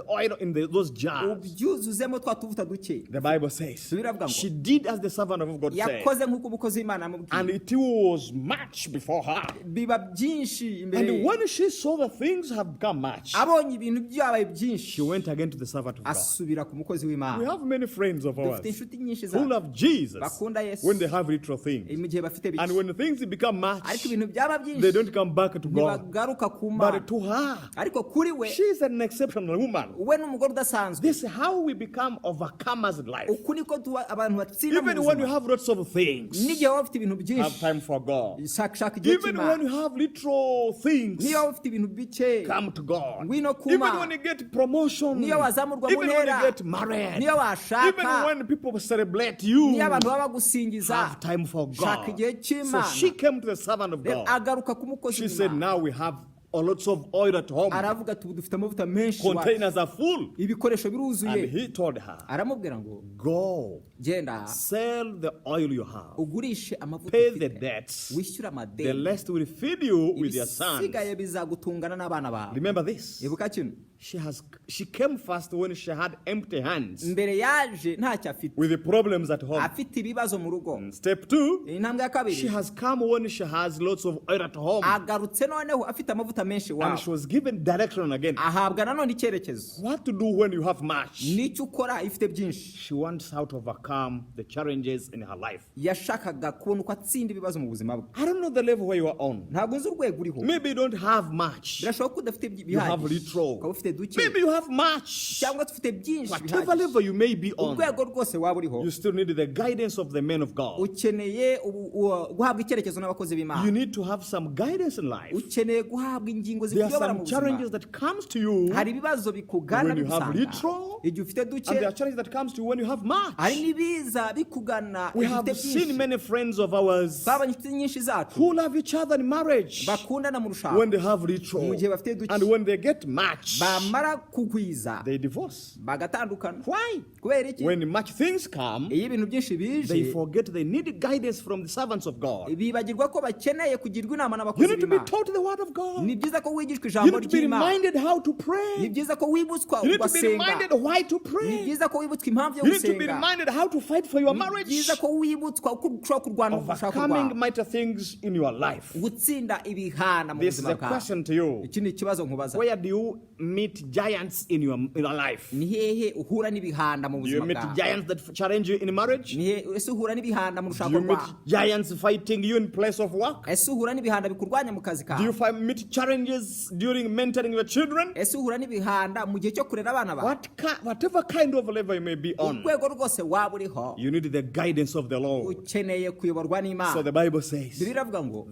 Speaker 1: oil in those jars.
Speaker 2: ubyuzuzemo twa tuvuta duke.
Speaker 1: The Bible says
Speaker 2: Biravuga ngo,
Speaker 1: she did as the servant of God said,
Speaker 2: yakoze nk'uko umukozi w'Imana
Speaker 1: and
Speaker 2: amubwiye,
Speaker 1: it was much before her.
Speaker 2: biba byinshi imbere
Speaker 1: And
Speaker 2: ye.
Speaker 1: when she saw the things have become much,
Speaker 2: Abonye ibintu byabaye
Speaker 1: she
Speaker 2: byinshi,
Speaker 1: went again to the servant of God.
Speaker 2: asubira ku mukozi
Speaker 1: We
Speaker 2: w'Imana.
Speaker 1: have many friends of ours
Speaker 2: Dufite inshuti nyinshi
Speaker 1: who
Speaker 2: za
Speaker 1: love Jesus
Speaker 2: bakunda Yesu
Speaker 1: when they have little things.
Speaker 2: mu gihe bafite bike,
Speaker 1: And when things become much,
Speaker 2: ariko ibintu byaba
Speaker 1: they
Speaker 2: byinshi
Speaker 1: don't come back to God.
Speaker 2: ntibagaruka ku Mana.
Speaker 1: But to her,
Speaker 2: Ariko kuri we,
Speaker 1: she is an exceptional woman.
Speaker 2: we ni umugore udasanzwe.
Speaker 1: This is how we become overcomers in life.
Speaker 2: Uku niko tuba abantu batsinda mu
Speaker 1: Even when you
Speaker 2: buzima.
Speaker 1: have lots of things,
Speaker 2: N'igihe waba ufite ibintu
Speaker 1: have
Speaker 2: byinshi,
Speaker 1: time for God.
Speaker 2: shaka igihe
Speaker 1: Even when
Speaker 2: cy'Imana.
Speaker 1: you have little things,
Speaker 2: Niyo waba ufite ibintu bike,
Speaker 1: come to God.
Speaker 2: ngwino ku
Speaker 1: Even
Speaker 2: Mana.
Speaker 1: when you get promotion,
Speaker 2: Niyo wazamurwa mu
Speaker 1: even when you
Speaker 2: ntera,
Speaker 1: get married,
Speaker 2: niyo
Speaker 1: even
Speaker 2: washaka,
Speaker 1: when people celebrate you,
Speaker 2: niyo abantu baba bagusingiza,
Speaker 1: have time for
Speaker 2: shaka
Speaker 1: God.
Speaker 2: igihe
Speaker 1: So
Speaker 2: cy'Imana.
Speaker 1: she came to the servant of
Speaker 2: Rero
Speaker 1: God.
Speaker 2: agaruka ku mukozi
Speaker 1: She said,
Speaker 2: w'Imana.
Speaker 1: now we have lots of oil at home.
Speaker 2: Aravuga ati ubu dufite amavuta menshi iwacu.
Speaker 1: Containers are full.
Speaker 2: Ibikoresho
Speaker 1: And
Speaker 2: biruzuye.
Speaker 1: he told her,
Speaker 2: Aramubwira ngo
Speaker 1: go,
Speaker 2: genda
Speaker 1: sell the oil you have,
Speaker 2: ugurishe amavuta
Speaker 1: pay the
Speaker 2: ufite,
Speaker 1: debts,
Speaker 2: wishyure
Speaker 1: the
Speaker 2: amadeni,
Speaker 1: rest will feed you with your sons.
Speaker 2: ibisigaye bizagutungana n'abana bawe.
Speaker 1: Remember this.
Speaker 2: Ibuka kino,
Speaker 1: She came first when she had empty hands
Speaker 2: mbere yaje ntacyo afite,
Speaker 1: with the problems at home.
Speaker 2: afite ibibazo mu rugo.
Speaker 1: Step 2,
Speaker 2: Intambwe ya
Speaker 1: she
Speaker 2: kabiri,
Speaker 1: has come when she has lots of oil at home.
Speaker 2: agarutse noneho afite amavuta menshi
Speaker 1: And she
Speaker 2: wawe,
Speaker 1: was given direction again.
Speaker 2: ahabwa nanone icyerekezo
Speaker 1: What to do when you have much.
Speaker 2: n'icyo ukora ifite byinshi.
Speaker 1: She wants how to overcome the challenges in her life.
Speaker 2: Yashakaga kubona uko atsinda ibibazo mu buzima bwe.
Speaker 1: I don't know the level where you are on.
Speaker 2: Ntabwo nzi urwego uriho,
Speaker 1: Maybe you don't have much.
Speaker 2: birashoboka ko udafite
Speaker 1: You have
Speaker 2: bihagije,
Speaker 1: little.
Speaker 2: ukaba ufite duke,
Speaker 1: Maybe you have much.
Speaker 2: cyangwa ufite byinshi
Speaker 1: Whatever
Speaker 2: bihagije.
Speaker 1: level you may be on,
Speaker 2: Urwego rwose waba uriho,
Speaker 1: you still need the guidance of the men of God.
Speaker 2: ukeneye guhabwa icyerekezo n'abakozi
Speaker 1: You
Speaker 2: b'Imana.
Speaker 1: need to have some guidance in life.
Speaker 2: Ukeneye guhabwa ingingo
Speaker 1: There are
Speaker 2: zikuyobora mu
Speaker 1: some
Speaker 2: buzima.
Speaker 1: challenges that comes to you,
Speaker 2: Hari ibibazo bikugana
Speaker 1: when you have
Speaker 2: bigusanga
Speaker 1: little,
Speaker 2: igihe ufite
Speaker 1: and there are
Speaker 2: duke,
Speaker 1: challenges that comes to you when you have much.
Speaker 2: hari n'ibiza bikugana
Speaker 1: We
Speaker 2: igihe
Speaker 1: have
Speaker 2: ufite
Speaker 1: seen
Speaker 2: byinshi.
Speaker 1: many friends of ours
Speaker 2: Twabonye inshuti nyinshi zacu
Speaker 1: who love each other in marriage
Speaker 2: bakundana mu rushako,
Speaker 1: when they have little,
Speaker 2: mu gihe bafite duke,
Speaker 1: and when they get much,
Speaker 2: bamara kugwiza
Speaker 1: they divorce.
Speaker 2: bagatandukana.
Speaker 1: Why?
Speaker 2: Kubera iki?
Speaker 1: When much things come,
Speaker 2: Iyo ibintu byinshi
Speaker 1: they
Speaker 2: bije,
Speaker 1: forget they need guidance from the servants of God.
Speaker 2: bibagirwa ko bakeneye kugirwa inama
Speaker 1: You
Speaker 2: n'abakozi
Speaker 1: need to be
Speaker 2: b'Imana.
Speaker 1: taught the word of God.
Speaker 2: Ni byiza ko wigishwa
Speaker 1: You
Speaker 2: ijambo
Speaker 1: need to be
Speaker 2: ry'Imana.
Speaker 1: reminded how to
Speaker 2: Ni
Speaker 1: pray.
Speaker 2: byiza ko wibutswa
Speaker 1: You need to be
Speaker 2: ugasenga.
Speaker 1: reminded why to
Speaker 2: Ni
Speaker 1: pray.
Speaker 2: byiza ko wibutswa impamvu yo
Speaker 1: You need to be
Speaker 2: gusenga.
Speaker 1: reminded how to fight for your
Speaker 2: Ni
Speaker 1: marriage.
Speaker 2: byiza ko wibutswa uko ushobora kurwana mu gushaka
Speaker 1: Overcoming
Speaker 2: kwawe,
Speaker 1: mighty things in your life.
Speaker 2: gutsinda ibihana mu
Speaker 1: This is
Speaker 2: buzima
Speaker 1: a
Speaker 2: bwawe.
Speaker 1: question to you.
Speaker 2: Iki ni ikibazo nkubaza.
Speaker 1: Where do you meet meet giants in your life?
Speaker 2: ni hehe uhura n'ibihanda mu
Speaker 1: Do you
Speaker 2: buzima
Speaker 1: meet
Speaker 2: bwawe
Speaker 1: giants that challenge you in marriage?
Speaker 2: ni hehe ese uhura n'ibihanda mu
Speaker 1: Do
Speaker 2: rushako
Speaker 1: you meet
Speaker 2: rwawe
Speaker 1: giants fighting you in place of work?
Speaker 2: ese uhura n'ibihanda bikurwanya mu kazi
Speaker 1: Do you
Speaker 2: kawe
Speaker 1: meet challenges during mentoring your children?
Speaker 2: ese uhura n'ibihanda mu gihe cyo kurera abana bawe
Speaker 1: Whatever kind of level you may be on,
Speaker 2: urwego rwose waba uriho
Speaker 1: you need the guidance of the Lord.
Speaker 2: ukeneye kuyoborwa
Speaker 1: So
Speaker 2: n'Imana
Speaker 1: the Bible says
Speaker 2: Bibiliya iravuga ngo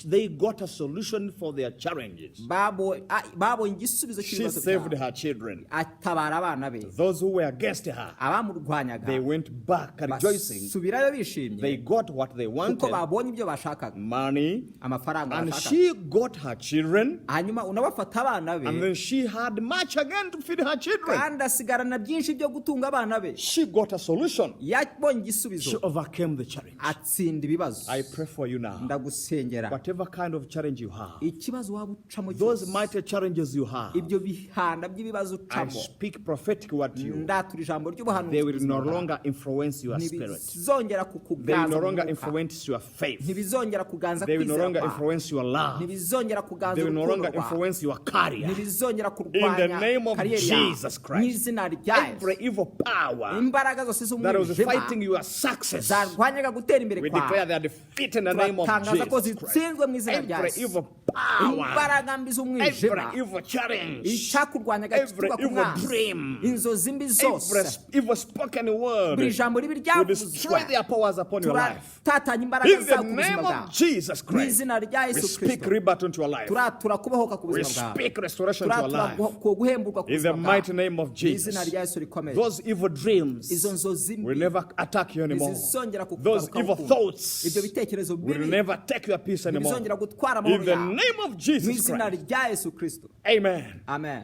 Speaker 1: they got a solution for their challenges.
Speaker 2: babonye igisubizo
Speaker 1: She
Speaker 2: cy'ibibazo
Speaker 1: saved
Speaker 2: byabo
Speaker 1: her children.
Speaker 2: atabara abana be
Speaker 1: Those who were against her,
Speaker 2: abamurwanyaga
Speaker 1: they went back rejoicing.
Speaker 2: basubirayo bishimye
Speaker 1: They got what they
Speaker 2: kuko
Speaker 1: wanted,
Speaker 2: babonye ibyo bashakaga
Speaker 1: money,
Speaker 2: amafaranga
Speaker 1: and
Speaker 2: bashakaga
Speaker 1: she got her children,
Speaker 2: hanyuma unabafata abana
Speaker 1: and
Speaker 2: be
Speaker 1: then she had much again to feed her children.
Speaker 2: kandi asigarana byinshi byo gutunga abana be
Speaker 1: She got a solution.
Speaker 2: yabonye
Speaker 1: She
Speaker 2: igisubizo
Speaker 1: overcame the challenge.
Speaker 2: atsinda ibibazo
Speaker 1: I pray for you now.
Speaker 2: ndagusengera
Speaker 1: Whatever kind of challenge you have,
Speaker 2: ikibazo waba ucamo
Speaker 1: those
Speaker 2: cyose
Speaker 1: mighty challenges you have,
Speaker 2: ibyo bihanda by'ibibazo
Speaker 1: I
Speaker 2: ucamo
Speaker 1: speak prophetic word to you.
Speaker 2: ndatura ijambo
Speaker 1: They
Speaker 2: ry'ubuhanuzi
Speaker 1: will no
Speaker 2: buzima bwawe.
Speaker 1: longer influence your spirit.
Speaker 2: ntibizongera
Speaker 1: They will
Speaker 2: kukuganza
Speaker 1: no
Speaker 2: mu
Speaker 1: longer
Speaker 2: mwuka.
Speaker 1: influence your faith.
Speaker 2: ntibizongera kuganza
Speaker 1: They will no
Speaker 2: kwizera
Speaker 1: longer
Speaker 2: kwawe
Speaker 1: influence your love.
Speaker 2: ntibizongera kuganza
Speaker 1: They will no
Speaker 2: urukundo
Speaker 1: longer
Speaker 2: rwawe
Speaker 1: influence your career.
Speaker 2: ntibizongera
Speaker 1: In the
Speaker 2: kurwanya
Speaker 1: name of
Speaker 2: kariyeri yawe
Speaker 1: Jesus Christ,
Speaker 2: n'izina rya
Speaker 1: every
Speaker 2: Yesu
Speaker 1: evil power
Speaker 2: imbaraga zose
Speaker 1: that was
Speaker 2: z'umwijima
Speaker 1: fighting your success,
Speaker 2: zarwanyaga gutera imbere
Speaker 1: we declare
Speaker 2: kwawe
Speaker 1: they are defeated in the name of
Speaker 2: turatangaza ko
Speaker 1: Jesus Christ.
Speaker 2: zitsinzwe mu izina rya
Speaker 1: Every
Speaker 2: Yesu
Speaker 1: evil power,
Speaker 2: imbaraga mbi z'umwijima
Speaker 1: every evil challenge,
Speaker 2: icyakurwanyaga
Speaker 1: every
Speaker 2: kituruka ku
Speaker 1: evil
Speaker 2: mwanzi
Speaker 1: dream,
Speaker 2: inzozi mbi
Speaker 1: every
Speaker 2: zose
Speaker 1: evil spoken word,
Speaker 2: buri jambo ribi
Speaker 1: we
Speaker 2: ryavuzwe
Speaker 1: destroy their powers upon your life.
Speaker 2: turatatanya imbaraga
Speaker 1: In the
Speaker 2: zawe ku buzima
Speaker 1: name
Speaker 2: bwawe
Speaker 1: of Jesus
Speaker 2: mu
Speaker 1: Christ,
Speaker 2: izina rya
Speaker 1: we
Speaker 2: Yesu
Speaker 1: speak
Speaker 2: Kristo
Speaker 1: rebirth into your life.
Speaker 2: turatura kubohoka ku
Speaker 1: We
Speaker 2: buzima bwawe
Speaker 1: speak restoration to your life.
Speaker 2: guhemburwa ku
Speaker 1: In the
Speaker 2: buzima bwawe
Speaker 1: mighty name of
Speaker 2: mu izina
Speaker 1: Jesus.
Speaker 2: rya Yesu rikomeye
Speaker 1: Those evil dreams
Speaker 2: izo nzozi
Speaker 1: will
Speaker 2: mbi
Speaker 1: never attack you anymore.
Speaker 2: ntizizongera
Speaker 1: Those
Speaker 2: kukugarukaho
Speaker 1: evil
Speaker 2: ukundi.
Speaker 1: thoughts
Speaker 2: ibyo bitekerezo
Speaker 1: will
Speaker 2: bibi
Speaker 1: never take your peace anymore.
Speaker 2: ntibizongera gutwara
Speaker 1: In
Speaker 2: amahoro
Speaker 1: the
Speaker 2: yawe
Speaker 1: name of
Speaker 2: mu
Speaker 1: Jesus
Speaker 2: izina
Speaker 1: Christ.
Speaker 2: rya Yesu Kristo
Speaker 1: Amen.
Speaker 2: amen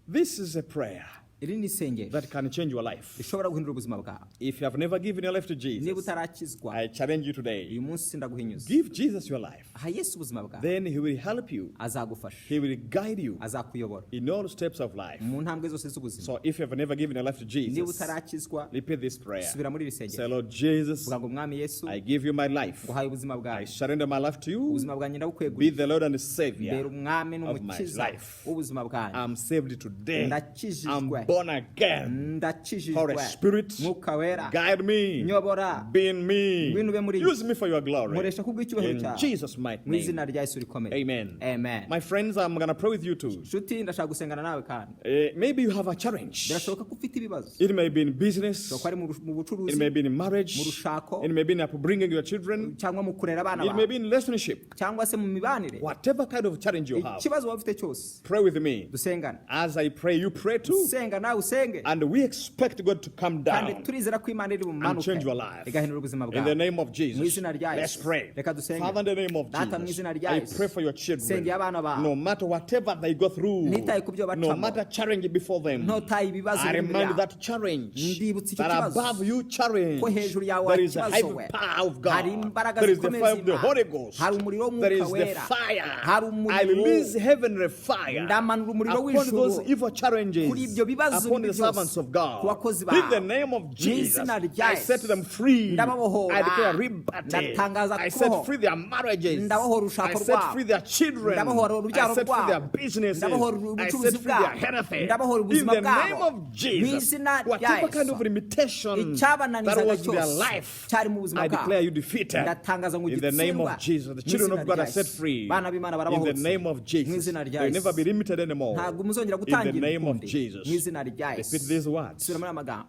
Speaker 1: This is a prayer
Speaker 2: iri ni isengesho
Speaker 1: that can change your life.
Speaker 2: rishobora guhindura ubuzima bwawe
Speaker 1: If you have never given your life to
Speaker 2: niba
Speaker 1: Jesus,
Speaker 2: utarakizwa
Speaker 1: I challenge you today.
Speaker 2: uyu munsi ndaguhinyuza
Speaker 1: Give Jesus your life.
Speaker 2: aha Yesu ubuzima bwawe
Speaker 1: Then he will help you.
Speaker 2: azagufasha
Speaker 1: He will guide you
Speaker 2: azakuyobora
Speaker 1: in all steps of life.
Speaker 2: mu ntambwe zose z'ubuzima
Speaker 1: So if you have never given your life to
Speaker 2: niba
Speaker 1: Jesus,
Speaker 2: utarakizwa
Speaker 1: repeat this prayer.
Speaker 2: subira muri iri
Speaker 1: Say,
Speaker 2: sengero
Speaker 1: Lord Jesus,
Speaker 2: vuga ngo mwami Yesu
Speaker 1: I give you my life.
Speaker 2: nguhaye ubuzima
Speaker 1: I
Speaker 2: bwawe
Speaker 1: surrender my life to you.
Speaker 2: ubuzima bwanjye
Speaker 1: Be
Speaker 2: ndabukweguriye
Speaker 1: the Lord and
Speaker 2: mbere
Speaker 1: Savior.
Speaker 2: umwami
Speaker 1: of my
Speaker 2: n'umukiza
Speaker 1: life.
Speaker 2: w'ubuzima bwanjye
Speaker 1: I'm saved today. I'm
Speaker 2: ndakijijwe
Speaker 1: born again. Holy
Speaker 2: ndakijijwe
Speaker 1: Spirit,
Speaker 2: mwuka wera
Speaker 1: guide me.
Speaker 2: nyobora
Speaker 1: Be in me.
Speaker 2: ngwino ube muri
Speaker 1: Use me for your glory.
Speaker 2: nkoresha kubw'icyubahiro
Speaker 1: In
Speaker 2: cyawe
Speaker 1: Jesus' mighty
Speaker 2: mu
Speaker 1: name.
Speaker 2: izina rya Yesu rikomeye
Speaker 1: Amen.
Speaker 2: amen
Speaker 1: My friends, I'm going to pray with you too.
Speaker 2: nshuti ndashaka gusengana nawe kandi
Speaker 1: Maybe you have a challenge.
Speaker 2: birashoboka ko ufite ibibazo
Speaker 1: It may be in business.
Speaker 2: ushobora kuba ari mu
Speaker 1: It
Speaker 2: bucuruzi
Speaker 1: may be in marriage.
Speaker 2: mu rushako
Speaker 1: It may be in upbringing your children.
Speaker 2: cyangwa mu kurera abana
Speaker 1: It may
Speaker 2: bawe
Speaker 1: be in relationship.
Speaker 2: cyangwa se mu mibanire
Speaker 1: Whatever kind of challenge you have,
Speaker 2: ikibazo waba ufite cyose
Speaker 1: pray with me.
Speaker 2: dusengane
Speaker 1: As I pray, you pray too.
Speaker 2: senga nawe usenge
Speaker 1: And we expect God to come
Speaker 2: kandi
Speaker 1: down
Speaker 2: turizera ko imana iri
Speaker 1: and
Speaker 2: bumanuke
Speaker 1: change your life.
Speaker 2: igahindura ubuzima
Speaker 1: In the
Speaker 2: bwawe
Speaker 1: name of
Speaker 2: mu
Speaker 1: Jesus.
Speaker 2: izina rya
Speaker 1: Let's
Speaker 2: Yesu
Speaker 1: pray.
Speaker 2: reka dusenge
Speaker 1: Father, in the name of
Speaker 2: data mu
Speaker 1: Jesus,
Speaker 2: izina rya
Speaker 1: I
Speaker 2: Yesu
Speaker 1: pray for your children.
Speaker 2: sengera abana bawe
Speaker 1: No matter whatever they go through,
Speaker 2: ntitaye ku byo
Speaker 1: no
Speaker 2: bacamo
Speaker 1: matter challenge before them,
Speaker 2: ntotaye ibibazo
Speaker 1: I
Speaker 2: biri imbere
Speaker 1: remind
Speaker 2: yawe
Speaker 1: that challenge
Speaker 2: ndibutsa icyo
Speaker 1: that
Speaker 2: kibazo
Speaker 1: above you challenge,
Speaker 2: ko hejuru yawe
Speaker 1: there is a
Speaker 2: ikibazo
Speaker 1: high
Speaker 2: we
Speaker 1: power of
Speaker 2: hari
Speaker 1: God.
Speaker 2: imbaraga
Speaker 1: There is the
Speaker 2: zikomeye
Speaker 1: fire of the
Speaker 2: z'Imana.
Speaker 1: Holy Ghost.
Speaker 2: hari umuriro
Speaker 1: There
Speaker 2: w'umwuka
Speaker 1: is the
Speaker 2: wera
Speaker 1: fire.
Speaker 2: hari
Speaker 1: I
Speaker 2: umuriro
Speaker 1: release heavenly fire
Speaker 2: ndamanura umuriro
Speaker 1: upon
Speaker 2: w'ijuru
Speaker 1: those evil challenges,
Speaker 2: kuri ibyo bibazo
Speaker 1: upon
Speaker 2: bibi
Speaker 1: the servants
Speaker 2: byose
Speaker 1: of God.
Speaker 2: ku bakozi
Speaker 1: In
Speaker 2: bawe
Speaker 1: the name of
Speaker 2: mu
Speaker 1: Jesus,
Speaker 2: izina rya
Speaker 1: I set
Speaker 2: Yesu
Speaker 1: them free.
Speaker 2: ndababohora
Speaker 1: I declare liberty.
Speaker 2: ndatangaza
Speaker 1: I set
Speaker 2: kubohora
Speaker 1: free their marriages.
Speaker 2: ndabohora
Speaker 1: I
Speaker 2: urushako
Speaker 1: set
Speaker 2: rwabo
Speaker 1: free their children.
Speaker 2: ndabohora
Speaker 1: I
Speaker 2: urubyaro
Speaker 1: set free their
Speaker 2: rwabo
Speaker 1: businesses.
Speaker 2: ndabohora
Speaker 1: I
Speaker 2: ubucuruzi
Speaker 1: set free their
Speaker 2: bwabo
Speaker 1: health.
Speaker 2: ndabohora
Speaker 1: In
Speaker 2: ubuzima
Speaker 1: the name
Speaker 2: bwabo
Speaker 1: of
Speaker 2: mu
Speaker 1: Jesus,
Speaker 2: izina rya
Speaker 1: whatever kind of
Speaker 2: Yesu
Speaker 1: limitation that
Speaker 2: icyabananizaga
Speaker 1: was their
Speaker 2: cyose
Speaker 1: life,
Speaker 2: cyari mu buzima
Speaker 1: I
Speaker 2: bwabo
Speaker 1: declare you defeated.
Speaker 2: ndatangaza ngo
Speaker 1: In the name of
Speaker 2: gitsindwa
Speaker 1: Jesus, the
Speaker 2: mu
Speaker 1: children
Speaker 2: izina
Speaker 1: of God
Speaker 2: rya
Speaker 1: are set
Speaker 2: Yesu.
Speaker 1: free.
Speaker 2: bana b'Imana
Speaker 1: In the
Speaker 2: barabohotse
Speaker 1: name of
Speaker 2: mu
Speaker 1: Jesus,
Speaker 2: izina rya
Speaker 1: they will never be
Speaker 2: Yesu
Speaker 1: limited anymore.
Speaker 2: ntabwo muzongera
Speaker 1: In the
Speaker 2: gutangira
Speaker 1: name of
Speaker 2: ukundi
Speaker 1: Jesus,
Speaker 2: mu izina rya
Speaker 1: repeat
Speaker 2: Yesu
Speaker 1: these words.
Speaker 2: subira muri amagambo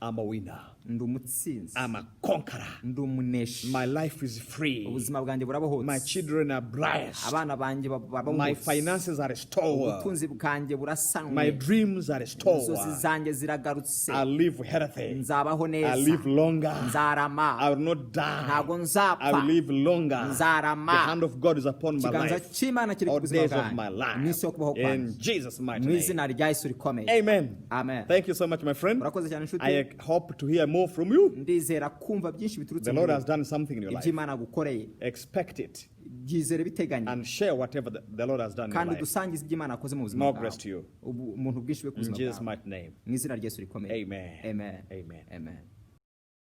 Speaker 1: I'm a winner.
Speaker 2: ndi umutsinzi
Speaker 1: I'm a conqueror.
Speaker 2: ndi umuneshi
Speaker 1: My life is free.
Speaker 2: ubuzima bwanjye
Speaker 1: My
Speaker 2: burabohotse
Speaker 1: children are blessed.
Speaker 2: abana banjye
Speaker 1: My
Speaker 2: babohotse
Speaker 1: finances are restored.
Speaker 2: ubutunzi bwanjye
Speaker 1: My
Speaker 2: burasanwe
Speaker 1: dreams are
Speaker 2: inzozi
Speaker 1: restored.
Speaker 2: zanjye ziragarutse
Speaker 1: I live healthy.
Speaker 2: nzabaho
Speaker 1: I
Speaker 2: neza
Speaker 1: live longer.
Speaker 2: nzarama
Speaker 1: I will not die.
Speaker 2: ntabwo
Speaker 1: I
Speaker 2: nzapfa
Speaker 1: will live longer.
Speaker 2: nzarama
Speaker 1: The hand of God is upon my
Speaker 2: ikiganza
Speaker 1: life.
Speaker 2: cy'Imana kiri ku
Speaker 1: All
Speaker 2: buzima
Speaker 1: days of my
Speaker 2: bwanjye
Speaker 1: life.
Speaker 2: iminsi yo kubaho
Speaker 1: In
Speaker 2: kwanjye
Speaker 1: Jesus' mighty
Speaker 2: mu
Speaker 1: name.
Speaker 2: izina rya Yesu rikomeye
Speaker 1: Amen.
Speaker 2: amen
Speaker 1: Thank you so much, my friend.
Speaker 2: urakoze cyane inshuti
Speaker 1: I hope to hear more from you.
Speaker 2: ndizera kumva byinshi biturutse
Speaker 1: The
Speaker 2: muri
Speaker 1: Lord
Speaker 2: wowe.
Speaker 1: has done something in your life.
Speaker 2: iby'Imana gukoreye
Speaker 1: Expect it
Speaker 2: byizere biteganye
Speaker 1: and share whatever the Lord has done in your
Speaker 2: kandi
Speaker 1: life.
Speaker 2: dusangize iby'Imana akoze mu buzima
Speaker 1: More
Speaker 2: bwawe
Speaker 1: grace to you.
Speaker 2: umuntu bwinshi bwe ku
Speaker 1: In
Speaker 2: buzima
Speaker 1: Jesus'
Speaker 2: bwawe
Speaker 1: mighty name.
Speaker 2: mu izina rya Yesu rikomeye
Speaker 1: Amen.
Speaker 2: amen
Speaker 1: Amen.
Speaker 2: amen